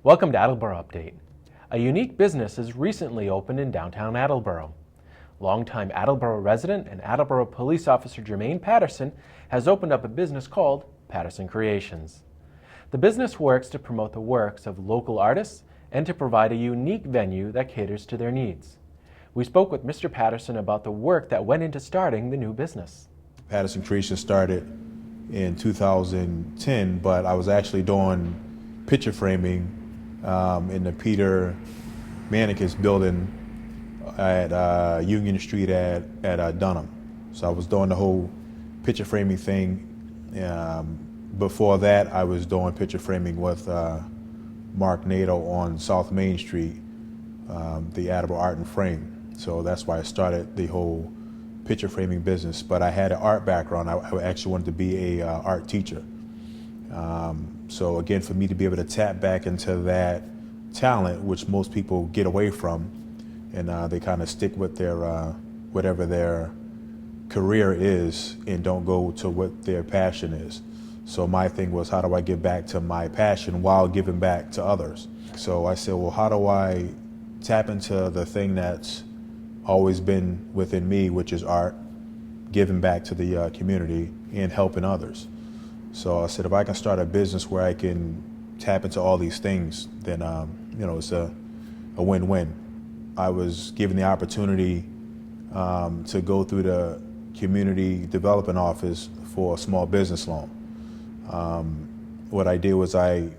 Welcome to Attleboro Update. A unique business has recently opened in downtown Attleboro. Longtime Attleboro resident and Attleboro police officer Jermaine Patterson has opened up a business called Patterson Creations. The business works to promote the works of local artists and to provide a unique venue that caters to their needs. We spoke with Mr. Patterson about the work that went into starting the new business. Patterson Creations started in 2010, but I was actually doing picture framing in the Peter Manicus building at Union Street at Dunham. So I was doing the whole picture framing thing. Before that, I was doing picture framing with Mark Nato on South Main Street, the Attleboro Art and Frame. So that's why I started the whole picture framing business. But I had an art background. I actually wanted to be a art teacher. So again, for me to be able to tap back into that talent, which most people get away from, and they kind of stick with their whatever their career is and don't go to what their passion is. So my thing was, how do I give back to my passion while giving back to others? So I said, well, how do I tap into the thing that's always been within me, which is art, giving back to the community and helping others. So I said, if I can start a business where I can tap into all these things, then it's a win-win. I was given the opportunity to go through the community development office for a small business loan. What I did was I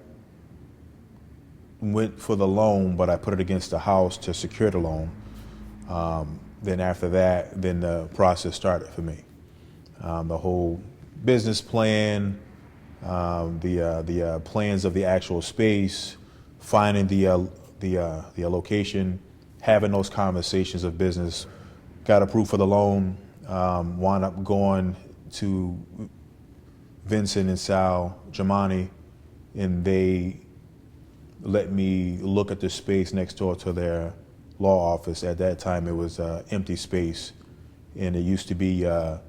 went for the loan, but I put it against the house to secure the loan. Then after that, then the process started for me. The whole business plan, the plans of the actual space, finding the location, having those conversations of business, got approved for the loan, wound up going to Vincent and Sal Germani, and they let me look at the space next door to their law office. At that time, it was an empty space, and it used to be a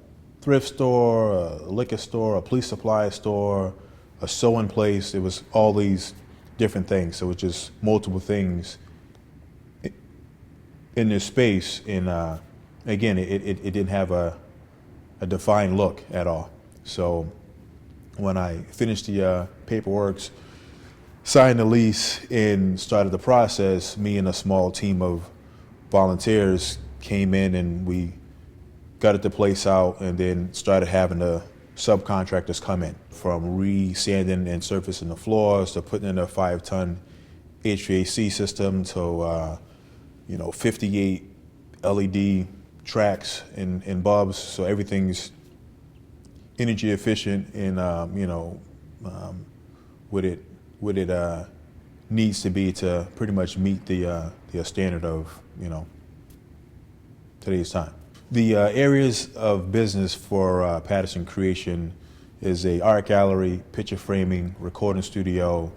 thrift store, a liquor store, a police supply store, a sewing place. It was all these different things. So it was just multiple things in this space. And again, it didn't have a defined look at all. So when I finished the paperwork, signed the lease, and started the process, me and a small team of volunteers came in and we gutted the place out and then started having the subcontractors come in, from re-sanding and surfacing the floors to putting in a 5-ton HVAC system to 58 LED tracks and bulbs, so everything's energy efficient and what it needs to be to pretty much meet the standard of today's time. The areas of business for Patterson Creation is a art gallery, picture framing, recording studio,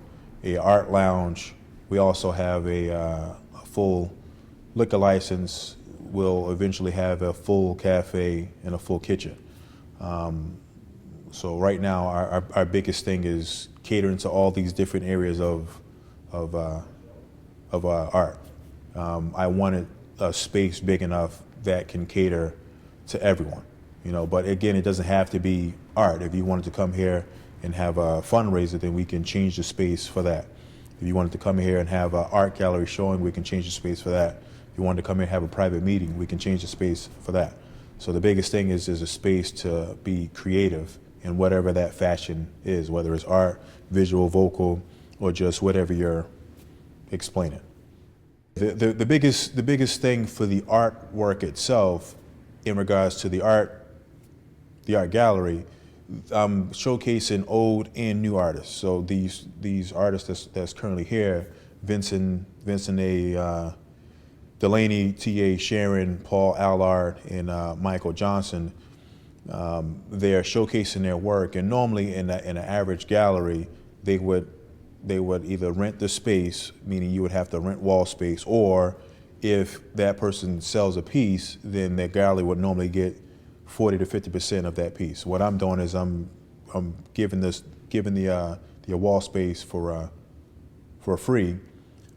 a art lounge. We also have a full liquor license. We'll eventually have a full cafe and a full kitchen. So right now, our biggest thing is catering to all these different areas of art. I wanted a space big enough that can cater to everyone, but again, it doesn't have to be art. If you wanted to come here and have a fundraiser, then we can change the space for that. If you wanted to come here and have an art gallery showing, we can change the space for that. If you wanted to come here and have a private meeting, we can change the space for that. So the biggest thing is a space to be creative in whatever that fashion is, whether it's art, visual, vocal, or just whatever you're explaining. The biggest thing for the artwork itself, in regards to the art gallery, I'm showcasing old and new artists. So these artists that's currently here, Vincent A. Delaney, T.A. Sharon, Paul Allard, and Michael Johnson, they are showcasing their work. And normally in an average gallery, they would either rent the space, meaning you would have to rent wall space, or if that person sells a piece, then the gallery would normally get 40 to 50% of that piece. What I'm doing is I'm giving the wall space for for free.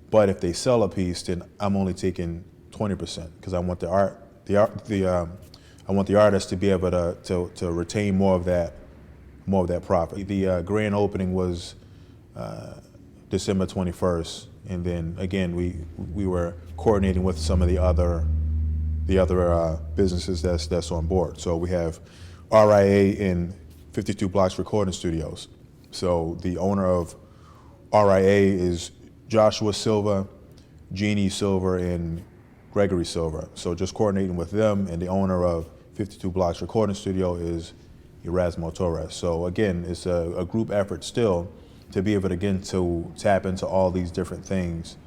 But if they sell a piece, then I'm only taking 20% because I want I want the artist to be able to retain more of that profit. The grand opening was December 21st, and then again we were coordinating with some of the other businesses that's on board. So we have RIA in 52 Blocks Recording Studios. So the owner of RIA is Joshua Silva, Jeannie Silva, and Gregory Silva. So just coordinating with them, and the owner of 52 Blocks Recording Studio is Erasmo Torres. So again, it's a group effort still to be able to tap into all these different things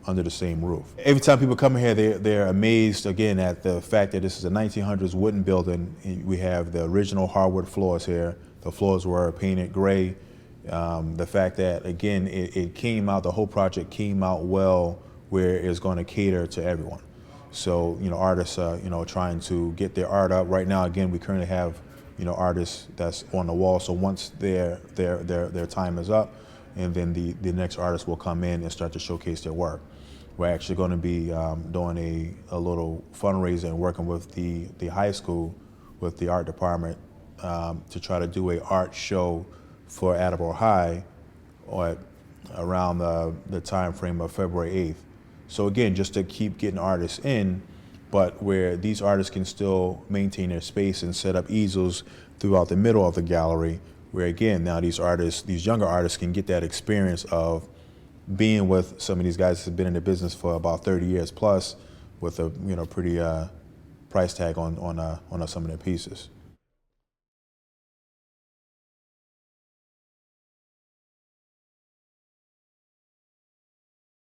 under the same roof. Every time people come here, they're amazed again at the fact that this is a 1900s wooden building. We have the original hardwood floors here. The floors were painted gray. The fact that again it came out, the whole project came out well, where it's going to cater to everyone. So artists trying to get their art up. Right now, again, we currently have artists that's on the wall. So once their time is up, and then the next artist will come in and start to showcase their work. We're actually going to be doing a little fundraiser and working with the high school, with the art department, to try to do an art show for Attleboro High around the time frame of February 8th. So again, just to keep getting artists in, but where these artists can still maintain their space and set up easels throughout the middle of the gallery, where again, now these younger artists can get that experience of being with some of these guys that have been in the business for about 30 years plus, with a pretty price tag on some of their pieces.